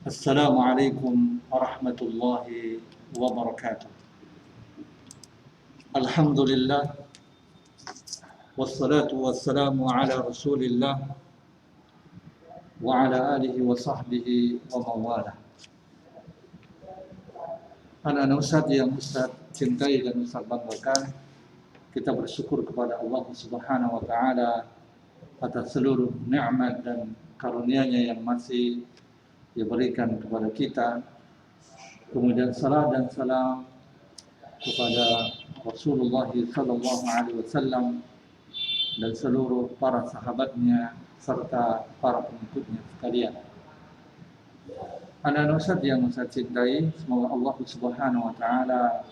Assalamualaikum warahmatullahi wabarakatuh. Alhamdulillah wassalatu wassalamu ala Rasulillah wa ala alihi wa sahbihi wa mawalah. Anak-anak Ustaz yang Ustaz cintai dan Ustaz banggakan, kita bersyukur kepada Allah Subhanahu wa taala atas seluruh nikmat dan karunia-Nya yang masih diberikan kepada kita. Kemudian salat dan salam kepada Rasulullah sallallahu alaihi wasallam dan seluruh para sahabatnya serta para pengikutnya sekalian. Anak-anak Ustaz yang saya cintai, semoga Allah Subhanahu wa taala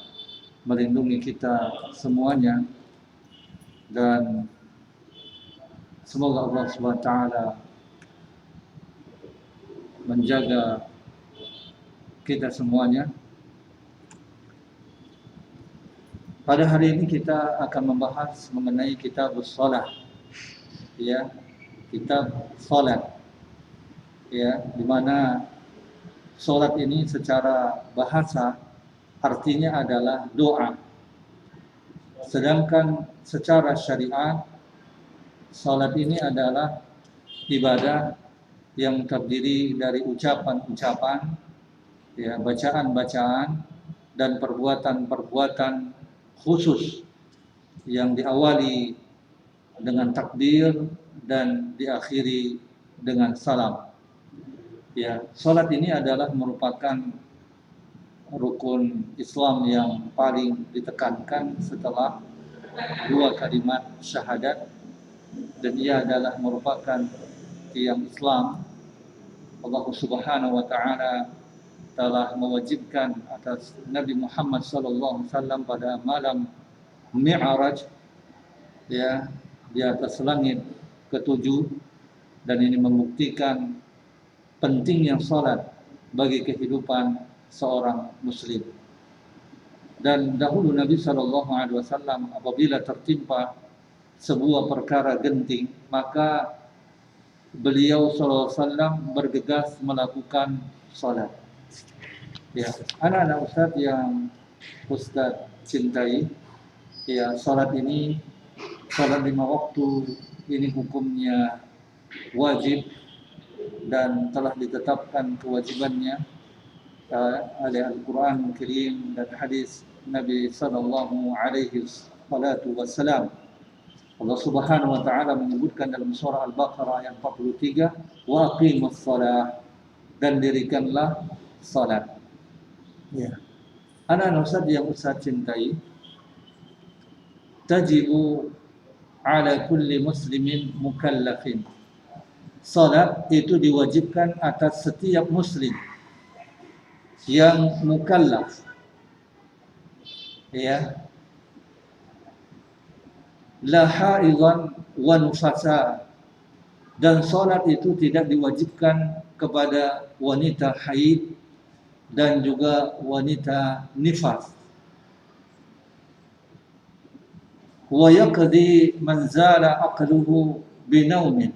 melindungi kita semuanya dan semoga Allah Subhanahu wa taala menjaga kita semuanya. Pada hari ini kita akan membahas mengenai kitab shalah, ya, kitab salat, ya, di mana salat ini secara bahasa artinya adalah doa. Sedangkan secara syariat salat ini adalah ibadah yang terdiri dari ucapan-ucapan, ya, bacaan-bacaan dan perbuatan-perbuatan khusus yang diawali dengan takbir dan diakhiri dengan salam. Ya, salat ini adalah merupakan rukun Islam yang paling ditekankan setelah dua kalimat syahadat, dan ia adalah merupakan tiang Islam. Allah Subhanahu wa taala telah mewajibkan atas Nabi Muhammad sallallahu alaihi wasallam pada malam Mi'raj, ya, di atas langit ketujuh, dan ini membuktikan pentingnya salat bagi kehidupan seorang muslim. Dan dahulu Nabi sallallahu alaihi wasallam apabila tertimpa sebuah perkara genting, maka beliau sallallahu alaihi wasallam bergegas melakukan salat. Ya, anak-anak Ustaz yang Ustaz cintai, ya, salat ini, salat 5 waktu ini hukumnya wajib dan telah ditetapkan kewajibannya oleh Al-Quran Al-Karim dan hadis Nabi sallallahu alaihi wasallam. Allah Subhanahu wa taala menyebutkan dalam surah Al-Baqarah ayat 43, wa aqimus shalah, dan dirikanlah salat. Ya. Anak-anak Ustaz yang Ustaz cintai, tajibu ala kulli muslimin mukallafin. Salat itu diwajibkan atas setiap muslim yang mukallaf, ya, la haidhan wa nufasa, dan salat itu tidak diwajibkan kepada wanita haid dan juga wanita nifas. Wa yaqdi man zala aqluhu binaumin,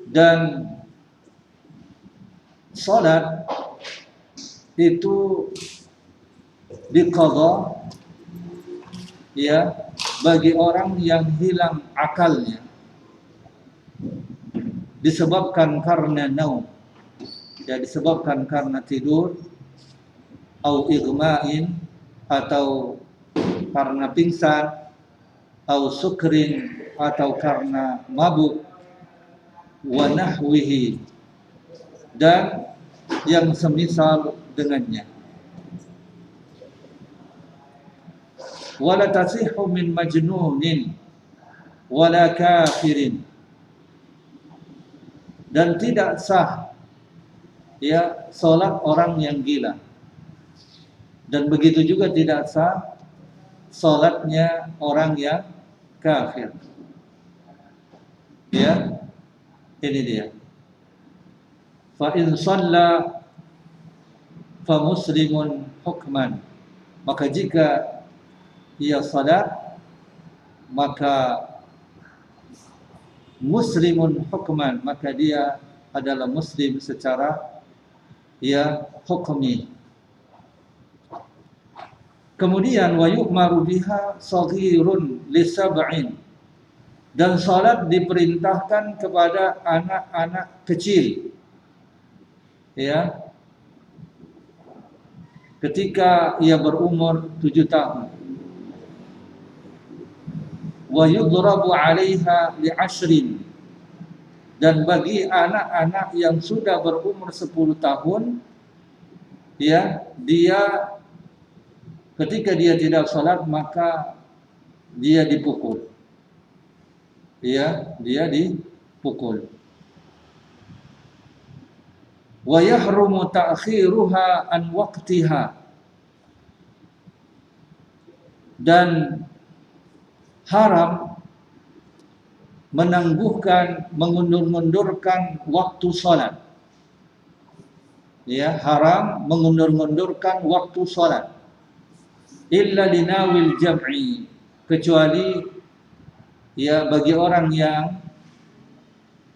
dan salat itu diqadha, ya, bagi orang yang hilang akalnya disebabkan karena naum, ya, disebabkan karena tidur, au igma'in, atau karena pingsan, au sukrin, atau karena mabuk, wa nahwihi, dan yang semisal dengannya. Wala tasihhu min majnunin wala kafirin, dan tidak sah, ya, salat orang yang gila, dan begitu juga tidak sah salatnya orang yang kafir. Ya, ini dia. Fa in shalla fa muslimun hukman, maka jika ia salat, maka muslimun hukman, maka dia adalah muslim secara ya hukmi. Kemudian wa yu'maru biha saghirun li sab'in, dan salat diperintahkan kepada anak-anak kecil, ya, ketika ia berumur 7 tahun. Wa yudrabu 'alaiha li 'ashrin, dan bagi anak-anak yang sudah berumur 10 tahun, ya, dia ketika dia tidak salat maka dia dipukul. Ya, dia dipukul. Wa yahrumu ta'khiruha an waqtiha, dan haram menangguhkan, mengundur-undurkan waktu salat. Ya, haram mengundur-undurkan waktu salat. Illa linawil jam'i, kecuali ya bagi orang yang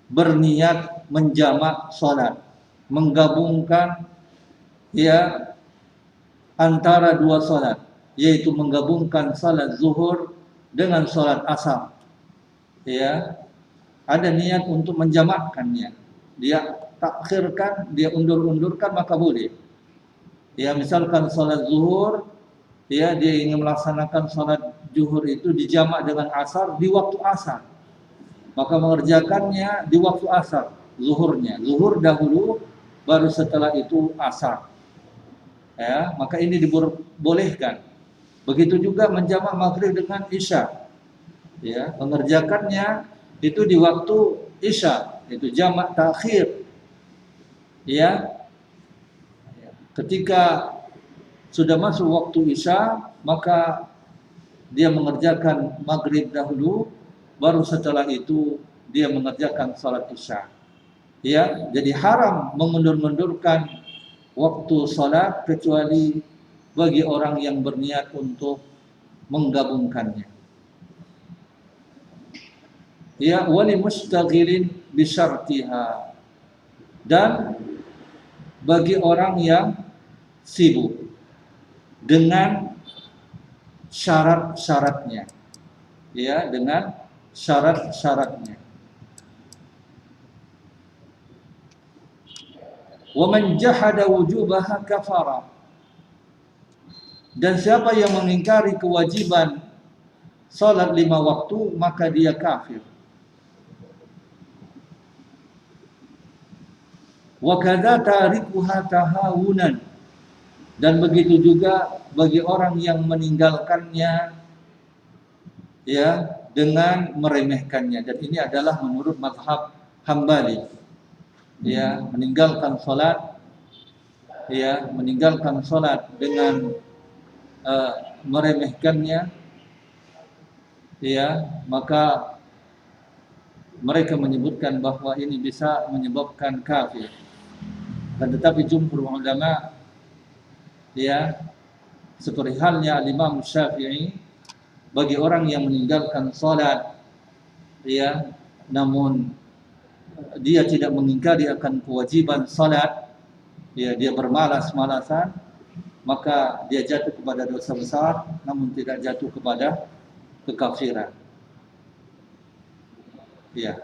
berniat menjamak salat, menggabungkan ya antara dua salat, yaitu menggabungkan salat zuhur dengan salat asar. Ya, ada niat untuk menjamakkannya, dia takhirkan, dia undur-undurkan, maka boleh. Ya, misalkan salat zuhur, ya, dia ingin melaksanakan salat zuhur itu dijamak dengan asar di waktu asar, maka mengerjakannya di waktu asar, zuhurnya, zuhur dahulu, baru setelah itu asar. Ya, maka ini dibolehkan. Begitu juga menjamak maghrib dengan isya. Ya, mengerjakannya itu di waktu isya, itu jamak takhir. Ya, ketika sudah masuk waktu isya, maka dia mengerjakan maghrib dahulu, baru setelah itu dia mengerjakan salat isya. Ya, jadi haram mengundur-undurkan waktu salat kecuali bagi orang yang berniat untuk menggabungkannya. Ya, wali mustaghilin bisyartiha, dan bagi orang yang sibuk dengan syarat-syaratnya, ya, dengan syarat-syaratnya. Wa man jahada wujubaha kafara, dan siapa yang mengingkari kewajiban salat 5 waktu, maka dia kafir. Wa kadza tarikuha tahawunan, dan begitu juga bagi orang yang meninggalkannya ya dengan meremehkannya, dan ini adalah menurut mazhab Hambali. Ya, meninggalkan salat, ya, meninggalkan salat dengan meremehkannya, ya, maka mereka menyebutkan bahwa ini bisa menyebabkan kafir. Dan tetapi jumhur ulama, ya, seperti halnya Imam Syafi'i, bagi orang yang meninggalkan salat, ya, namun dia tidak mengingkari akan kewajiban salat, ya, dia bermalas-malasan, maka dia jatuh kepada dosa besar, namun tidak jatuh kepada kekafiran. Ya.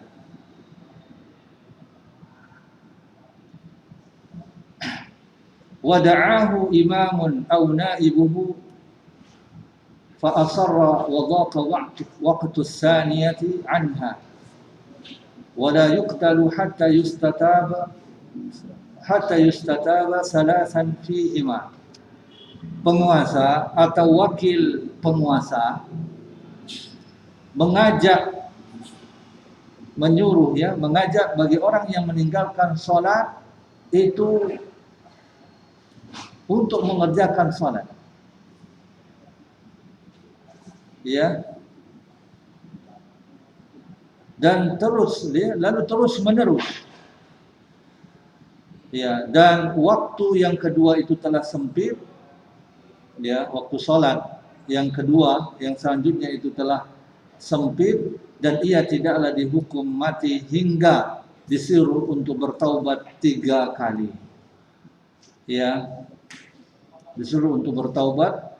Wada'ahu imamun aw naibuhu fa asarra wa dhaqa waqtu as-saniyati anha wa la yuqtalu hatta yustataba salasan fihima. Penguasa atau wakil penguasa mengajak, menyuruh, ya, mengajak bagi orang yang meninggalkan salat itu untuk mengerjakan salat, ya, dan terus, ya, lalu terus menerus, ya, dan waktu yang kedua itu telah sempit, ya, waktu salat yang kedua, yang selanjutnya itu telah sempit, dan ia tidaklah dihukum mati hingga disuruh untuk bertaubat 3 kali. ya disuruh untuk bertaubat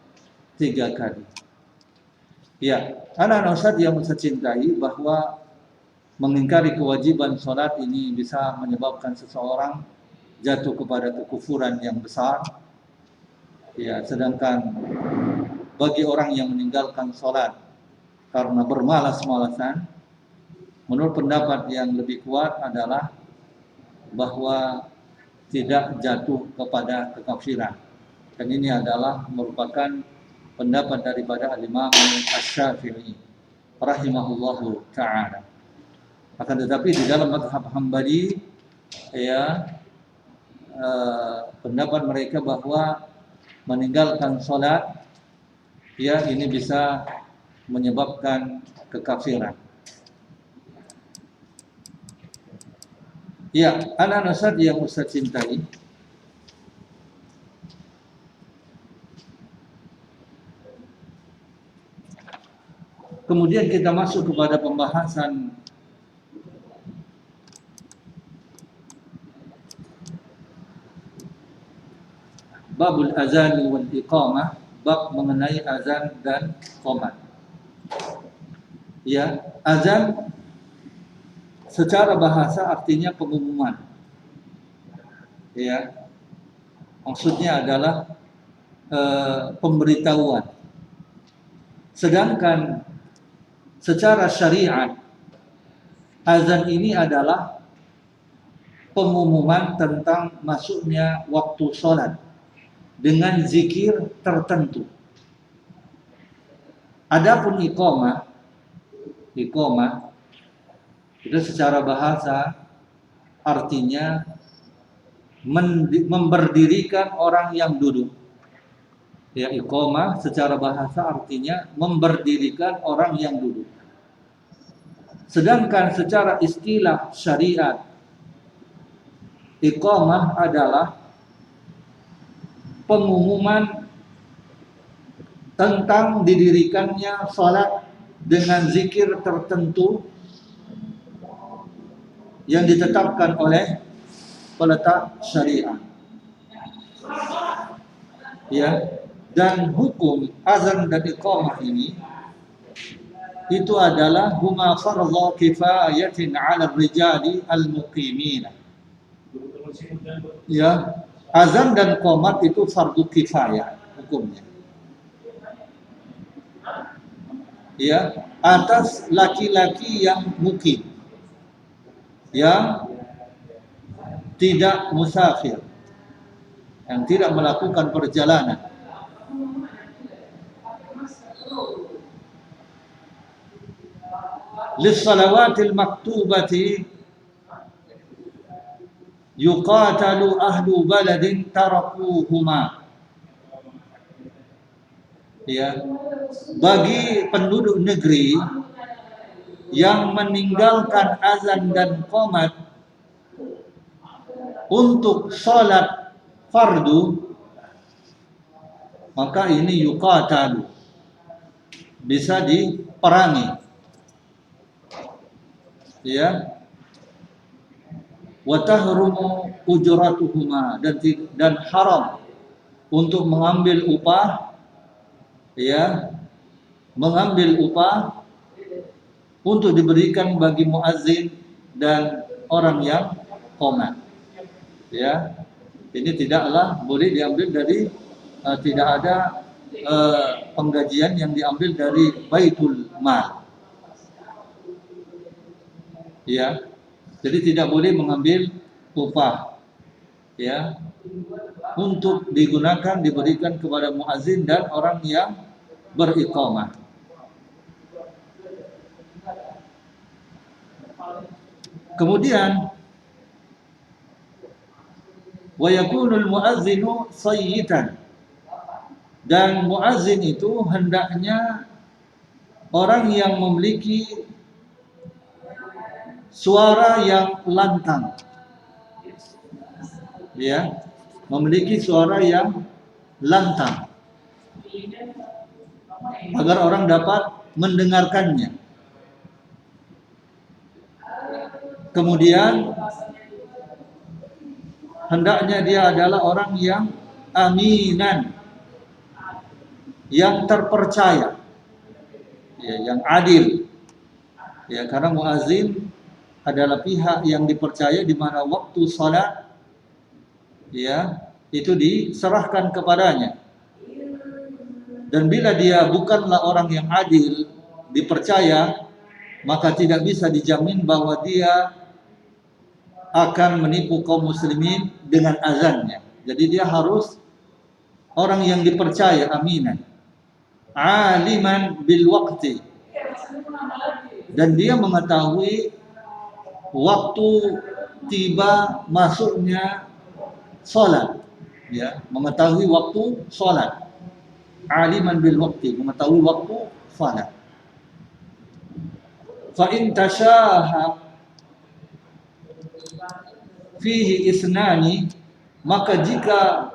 3 kali. Ya, anak-anak Ustadz yang saya cintai, bahwa mengingkari kewajiban sholat ini bisa menyebabkan seseorang jatuh kepada kekufuran yang besar. Ya, sedangkan bagi orang yang meninggalkan sholat karena bermalas-malasan, menurut pendapat yang lebih kuat adalah bahwa tidak jatuh kepada kekafiran. Dan ini adalah merupakan pendapat daripada Al-Imam Asy-Syafi'i rahimahullahu ta'ala. Akan tetapi di dalam mazhab Hambali, ya, pendapat mereka bahwa meninggalkan sholat, ya, ini bisa menyebabkan kekafiran. Ya, anak-anak Ustadz yang Ustadz cintai, kemudian kita masuk kepada pembahasan babul azan wal iqamah, bab mengenai azan dan qomat. Ya, azan secara bahasa artinya pengumuman. Ya, maksudnya adalah pemberitahuan. Sedangkan secara syariat, azan ini adalah pengumuman tentang masuknya waktu sholat dengan zikir tertentu. Adapun iqamah itu secara bahasa artinya memberdirikan orang yang duduk. Ya, iqamah secara bahasa artinya memberdirikan orang yang duduk. Sedangkan secara istilah syariat, iqamah adalah pengumuman tentang didirikannya salat dengan zikir tertentu yang ditetapkan oleh peletak syariat. Ya, dan hukum azan dan iqamah ini itu adalah huma fardhu kifayatin 'ala ar-rijali al-muqimin. Ya, azan dan qomat itu fardu kifayah hukumnya. Ya, atas laki-laki yang mukim, yang tidak musafir, yang tidak melakukan perjalanan. Lis-salawatil maktubati yuqatalu ahlu baladin tarakuhuma. Ya, bagi penduduk negeri yang meninggalkan azan dan qomat untuk salat fardu, maka ini yuqatalu, bisa diperangi. Ya, wa tahrumu ujratuhuma, dan haram untuk mengambil upah, ya, mengambil upah untuk diberikan bagi muazzin dan orang yang qomat. Ya, ini tidaklah boleh diambil dari tidak ada penggajian yang diambil dari baitul mal. Ya, jadi tidak boleh mengambil upah, ya, untuk digunakan diberikan kepada muazzin dan orang yang beriqamah. Kemudian wa yakunul muazzinu sayyitan, dan muazzin itu hendaknya orang yang memiliki suara yang lantang, ya, memiliki suara yang lantang agar orang dapat mendengarkannya. Kemudian hendaknya dia adalah orang yang aminan, yang terpercaya, ya, yang adil. Ya, karena muazin adalah pihak yang dipercaya di mana waktu salat ya itu diserahkan kepadanya. Dan bila dia bukanlah orang yang adil, dipercaya, maka tidak bisa dijamin bahwa dia akan menipu kaum muslimin dengan azannya. Jadi dia harus orang yang dipercaya, aminan, aliman bil waqti, dan dia mengetahui waktu tiba masuknya salat, ya, mengetahui waktu salat. Aliman bil waqti, mengetahui waktu salat. Fa in tashaha fihi isnani, maka jika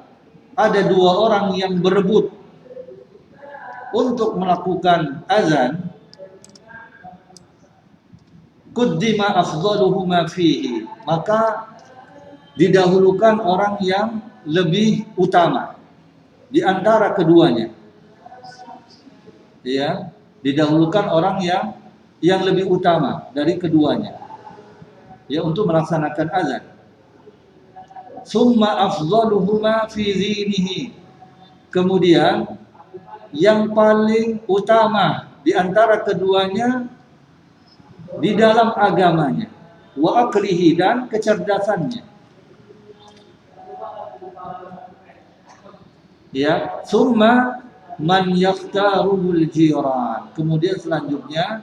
ada dua orang yang berebut untuk melakukan azan, quddima afdaluhuma fihi, maka didahulukan orang yang lebih utama di antara keduanya. Ya, didahulukan orang yang lebih utama dari keduanya, ya, untuk melaksanakan azan. Summa afdaluhuma fi dinihi, kemudian yang paling utama di antara keduanya di dalam agamanya, wa aqlihi, dan kecerdasannya. Ya, summa man yaftaruhul jiran, kemudian selanjutnya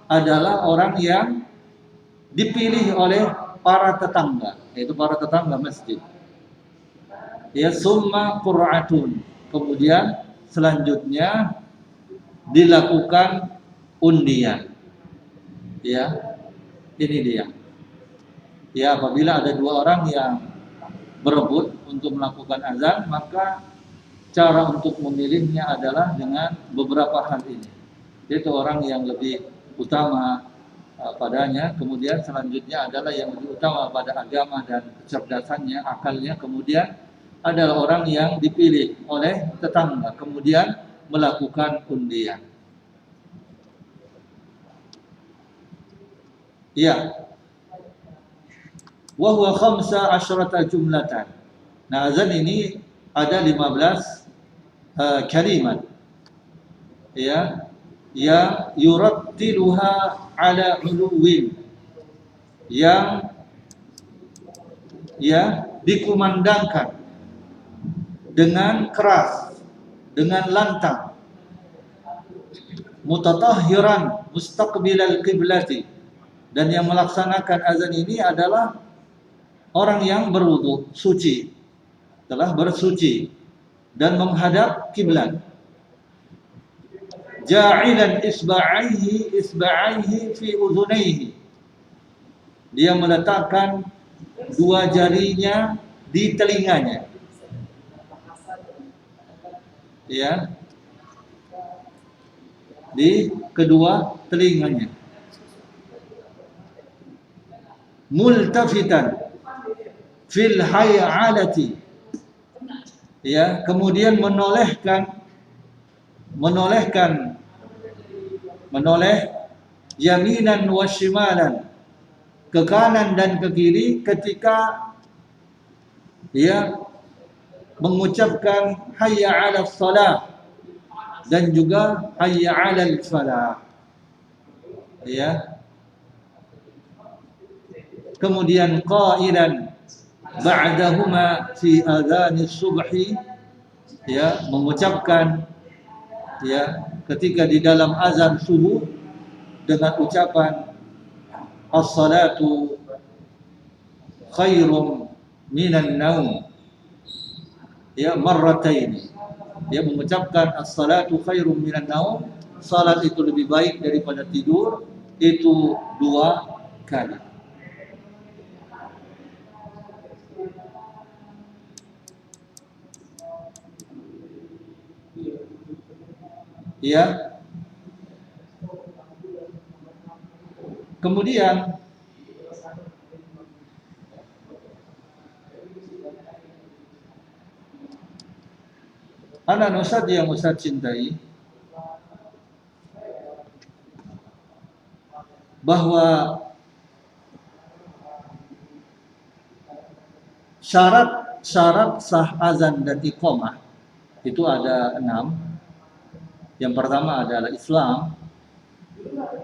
adalah orang yang dipilih oleh para tetangga, yaitu para tetangga masjid. Ya, summa qur'atun, kemudian selanjutnya dilakukan undian. Ya, ini dia. Ya, apabila ada dua orang yang berebut untuk melakukan azan, maka cara untuk memilihnya adalah dengan beberapa hal ini. Yaitu orang yang lebih utama padanya, kemudian selanjutnya adalah yang lebih utama pada agama dan kecerdasannya, akalnya, kemudian adalah orang yang dipilih oleh tetangga, kemudian melakukan undian. Ya, wa huwa 15 jumlatan. Nah, azan ini ada 15 kalimat, ya, yang yurattiluha ala uluwin, yang ya dikumandangkan dengan keras, dengan lantang, mutatahhiran mustaqbilal qiblati, dan yang melaksanakan azan ini adalah orang yang berwudu, suci, telah bersuci dan menghadap kiblat. Ja'ilan isba'aihi fi udhunaihi, dia meletakkan dua jarinya di telinganya, ya, di kedua telinganya. Multafitan fil hay'alati, ya, kemudian menoleh yaminan wa shimalan, ke kanan dan ke kiri ketika ya mengucapkan hayya 'alas shalah dan juga hayya 'alal falah, ya. Kemudian qailan ba'dahuma fi adhanis subhi, ya, mengucapkan, ya, ketika di dalam azan subuh dengan ucapan as-salatu khairum minan naum, ya, marratain, dia mengucapkan as-salatu khairum minan naum, salat itu lebih baik daripada tidur, itu 2 kali. Ya, kemudian Anak Ustaz yang Ustaz cintai, bahwa syarat sah azan dan iqamah itu ada 6. Yang pertama adalah Islam,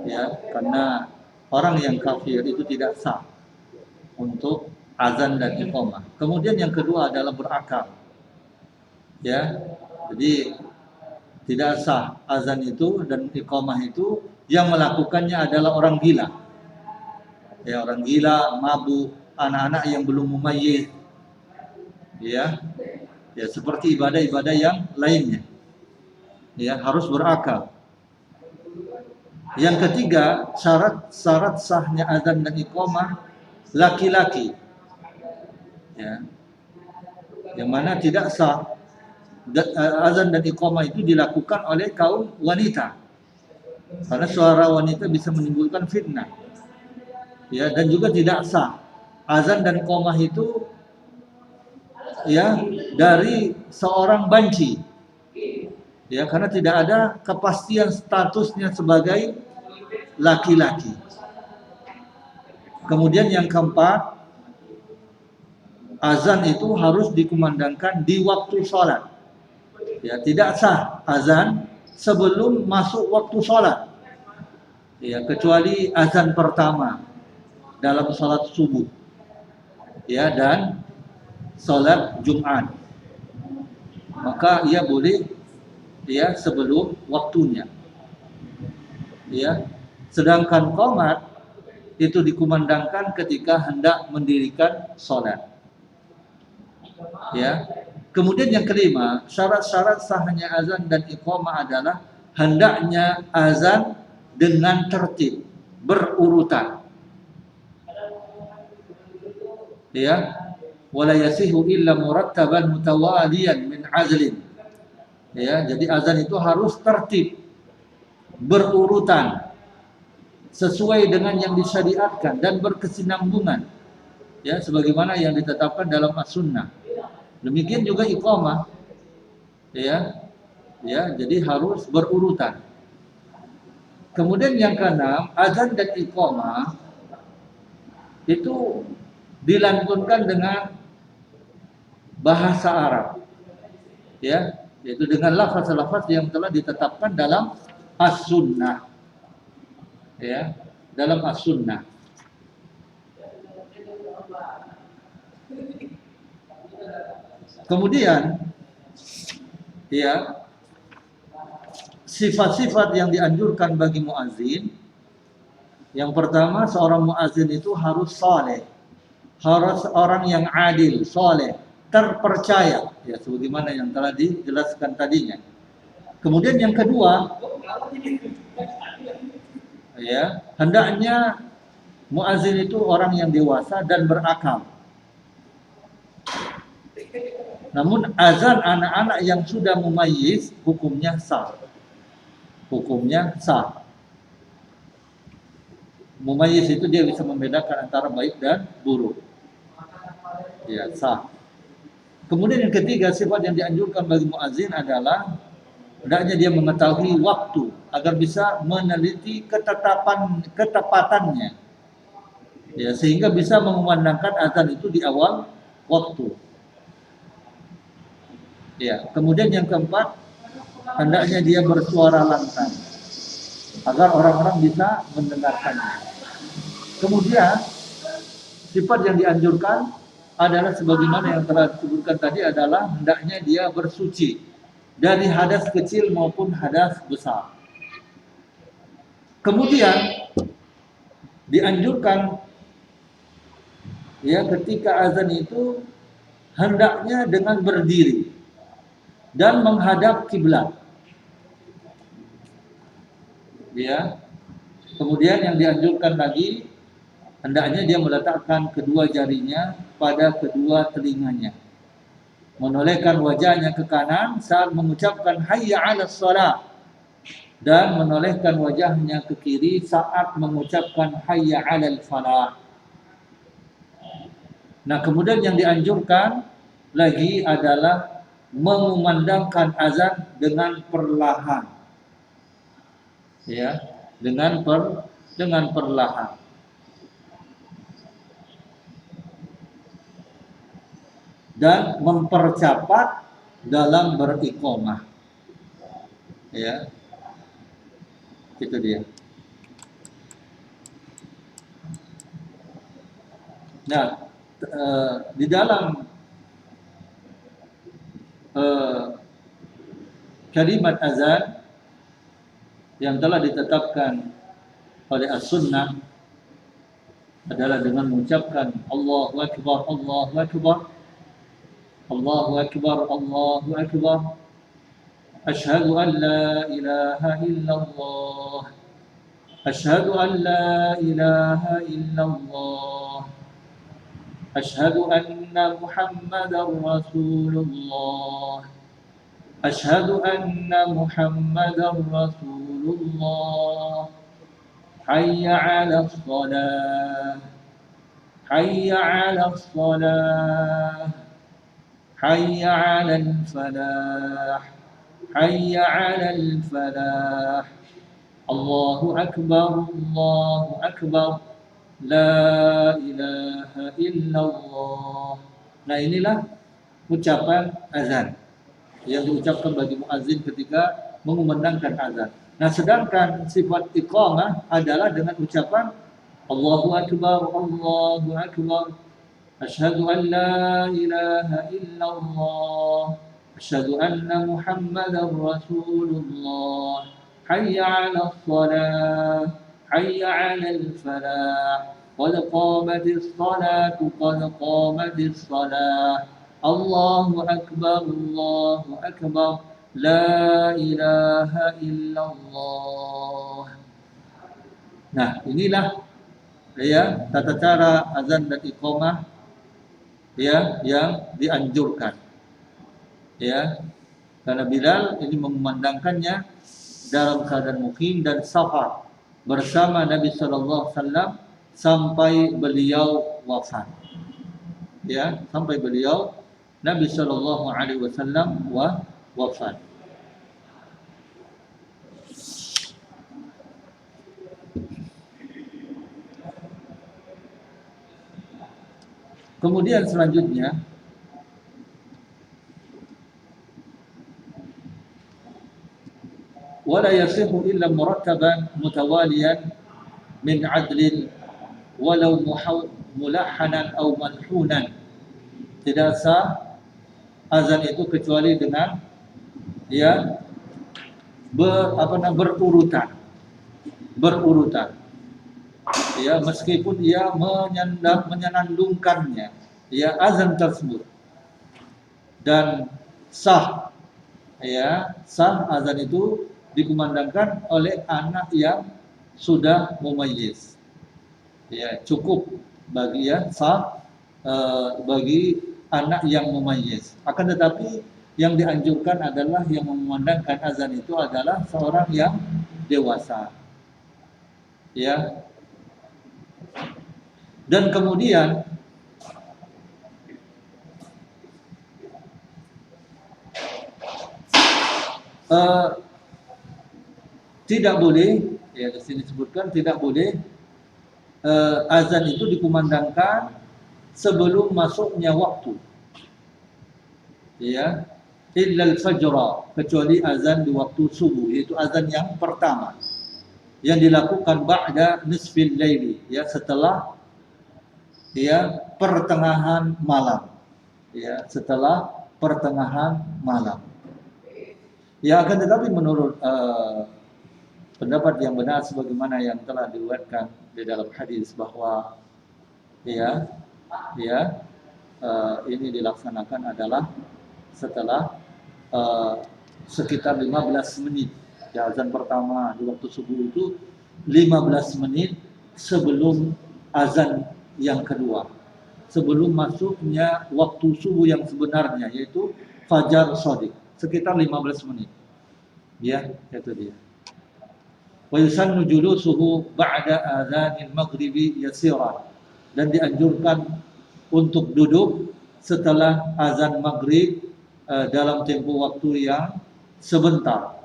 ya, karena orang yang kafir itu tidak sah untuk azan dan iqamah. Kemudian yang kedua adalah berakal, ya, jadi tidak sah azan itu dan iqamah itu yang melakukannya adalah orang gila, ya, orang gila, mabuk, anak-anak yang belum mumayyiz, ya, ya, seperti ibadah-ibadah yang lainnya, ya, harus berakal. Yang ketiga, syarat sahnya azan dan iqamah laki-laki, ya, yang mana tidak sah azan dan iqamah itu dilakukan oleh kaum wanita, karena suara wanita bisa menimbulkan fitnah, ya, dan juga tidak sah azan dan iqamah itu, ya, dari seorang banci, ya, karena tidak ada kepastian statusnya sebagai laki-laki. Kemudian yang keempat, azan itu harus dikumandangkan di waktu sholat, ya, tidak sah azan sebelum masuk waktu sholat, ya, kecuali azan pertama dalam sholat subuh, ya, dan sholat Jumat, maka ia boleh, ya, sebelum waktunya, ya. Sedangkan qomat itu dikumandangkan ketika hendak mendirikan sholat, ya. Kemudian yang kelima, syarat-syarat sahnya azan dan iqamah adalah hendaknya azan dengan tertib, berurutan, ya. Wala yasihu illa murattaban mutawaliyan min azlin, ya. Jadi azan itu harus tertib, berurutan, sesuai dengan yang disyariatkan dan berkesinambungan, ya, sebagaimana yang ditetapkan dalam as-sunnah. Demikian juga iqamah, ya, ya, jadi harus berurutan. Kemudian yang keenam, azan dan iqamah itu dilantunkan dengan bahasa Arab, ya, yaitu dengan lafaz-lafaz yang telah ditetapkan dalam as-sunnah, ya, dalam as-sunnah. Kemudian, ya, sifat-sifat yang dianjurkan bagi muazin, yang pertama, seorang muazin itu harus saleh, harus orang yang adil, saleh, terpercaya, ya, sebagaimana yang telah dijelaskan tadinya. Kemudian yang kedua, ya, hendaknya muazin itu orang yang dewasa dan berakal. Namun azan anak-anak yang sudah mumayyiz hukumnya sah. Hukumnya sah. Mumayyiz itu dia bisa membedakan antara baik dan buruk, ya, sah. Kemudian yang ketiga, sifat yang dianjurkan bagi muazin adalah hendaknya dia mengetahui waktu agar bisa meneliti ketepatannya, ya, sehingga bisa mengumandangkan azan itu di awal waktu. Ya, kemudian yang keempat, hendaknya dia bersuara lantang agar orang-orang bisa mendengarkannya. Kemudian sifat yang dianjurkan adalah sebagaimana yang telah disebutkan tadi, adalah hendaknya dia bersuci dari hadas kecil maupun hadas besar. Kemudian dianjurkan, ya, ketika azan itu hendaknya dengan berdiri dan menghadap kiblat, ya. Kemudian yang dianjurkan lagi, hendaknya dia meletakkan kedua jarinya pada kedua telinganya, menolehkan wajahnya ke kanan saat mengucapkan hayya 'alas shalah, dan menolehkan wajahnya ke kiri saat mengucapkan hayya 'alal falah. Nah, kemudian yang dianjurkan lagi adalah mengumandangkan azan dengan perlahan, ya, dengan perlahan. Dan mempercepat dalam beriqamah, ya, itu dia. Nah, di dalam kalimat azan yang telah ditetapkan oleh as-sunnah adalah dengan mengucapkan Allahu Akbar, Allahu Akbar, Allahu Akbar, Allahu Akbar, Asyhadu an la ilaha illallah, Asyhadu an la ilaha illallah, Asyhadu anna Muhammadar Rasulullah, Asyhadu anna Muhammadar Rasulullah, Hayya 'alas shalah, Hayya 'alas shalah, Hayya 'alal falah, Hayya 'alal falah, Allahu Akbar, Allahu Akbar, La ilaha illallah. Nah, inilah ucapan azan yang diucapkan bagi muazzin ketika mengumandangkan azan. Nah, sedangkan sifat iqamah adalah dengan ucapan Allahu Akbar, Allahu Akbar, Asyhadu an la ilaha illallah, Asyhadu anna Muhammadar Rasulullah, Hayya 'alas shalah, Hayya 'alal falah, qad qamatis salatu, qad qamatis salah, Allahu Akbar, Allahu Akbar, La ilaha illallah. Nah, inilah, ya, tata cara azan dan iqamah, ya, yang dianjurkan, ya, karena Bilal ini mengumandangkannya dalam keadaan mukim dan safar bersama Nabi Sallallahu Alaihi Wasallam sampai beliau wafat, ya, sampai beliau Nabi Sallallahu Alaihi Wasallam wafat. Kemudian selanjutnya wala yasihu illa murattaban mutawaliyan min adlin walau mulahhanan aw malhunan. Tidak sah azan itu kecuali dengan, ya, berurutan, ya, meskipun ia menyenandungkannya, ya, azan tersebut, dan sah, ya, sah azan itu dikumandangkan oleh anak yang sudah mumayyiz, ya, cukup bagi, ya, sah bagi anak yang mumayyiz. Akan tetapi yang dianjurkan adalah yang memandangkan azan itu adalah seorang yang dewasa, ya. Dan kemudian tidak boleh, ya, di sini disebutkan tidak boleh azan itu dikumandangkan sebelum masuknya waktu, ya, illal fajra, kecuali azan di waktu subuh, yaitu azan yang pertama yang dilakukan ba'da nisfil laili, ya, setelah, ya, pertengahan malam, ya, setelah pertengahan malam. Ya, akan tetapi menurut pendapat yang benar sebagaimana yang telah diriwayatkan di dalam hadis bahwa, ya, ini dilaksanakan adalah setelah sekitar 15 menit. Ya, azan pertama di waktu subuh itu 15 menit sebelum azan yang kedua, sebelum masuknya waktu subuh yang sebenarnya, yaitu fajar shadiq, sekitar 15 menit. Ya, itu dia. Wa yusannu julusuhu ba'da adzanil maghribi yasira, dan dianjurkan untuk duduk setelah azan maghrib dalam tempoh waktu yang sebentar.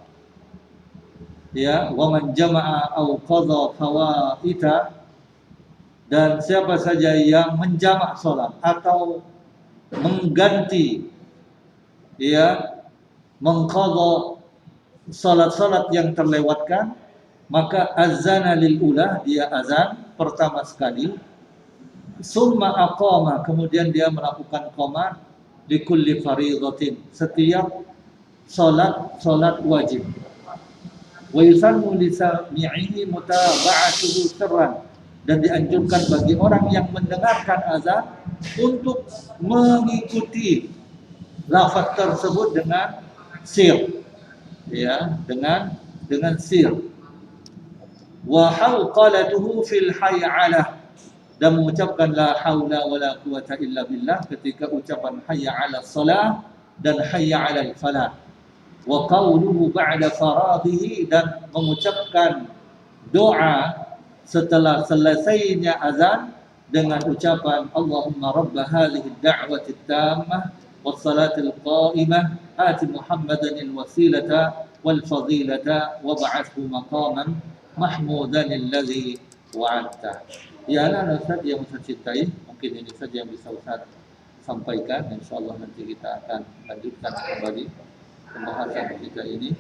Ya, wa man jama'a aw qadha fawaita, dan siapa saja yang menjamak salat atau mengganti, ya, mengqadha salat-salat yang terlewatkan, maka azana lil ula, dia azan pertama sekali, summa aqama, kemudian dia melakukan qomat di kulli faridatin, setiap salat wajib. Wa yusannu li sami'ihi mutaba'atuhu sirran, dan dianjurkan bagi orang yang mendengarkan azan untuk mengikuti lafaz tersebut dengan sir, ya, dengan sir. Wa hawqalatuhu fil hay'alah, dan mengucapkan la haula wala quwata illa billah ketika ucapan hayya 'alas shalah dan hayya 'alal falah. Wa qawluhu ba'da faraghihi, dan mengucapkan doa setelah selesainya azan dengan ucapan Allahumma rabb hadhihi ad-da'wati at-tammah was salatil qa'imah ati Muhammadan al-wasilata wal fadilata wa ba'athhu maqaman mahmudan alladhi wa'adta. Ya anak Ustaz yang Ustaz cintai, mungkin ini saja yang bisa Ustaz sampaikan. Insyaallah nanti kita akan lanjutkan kembali pembahasan kita ini.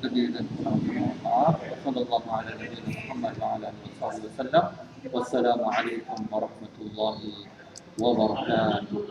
Jadi dan maaf. Sallallahu alaihi Muhammad wa ala alihi wasallam. Wassalamualaikum warahmatullahi wabarakatuh.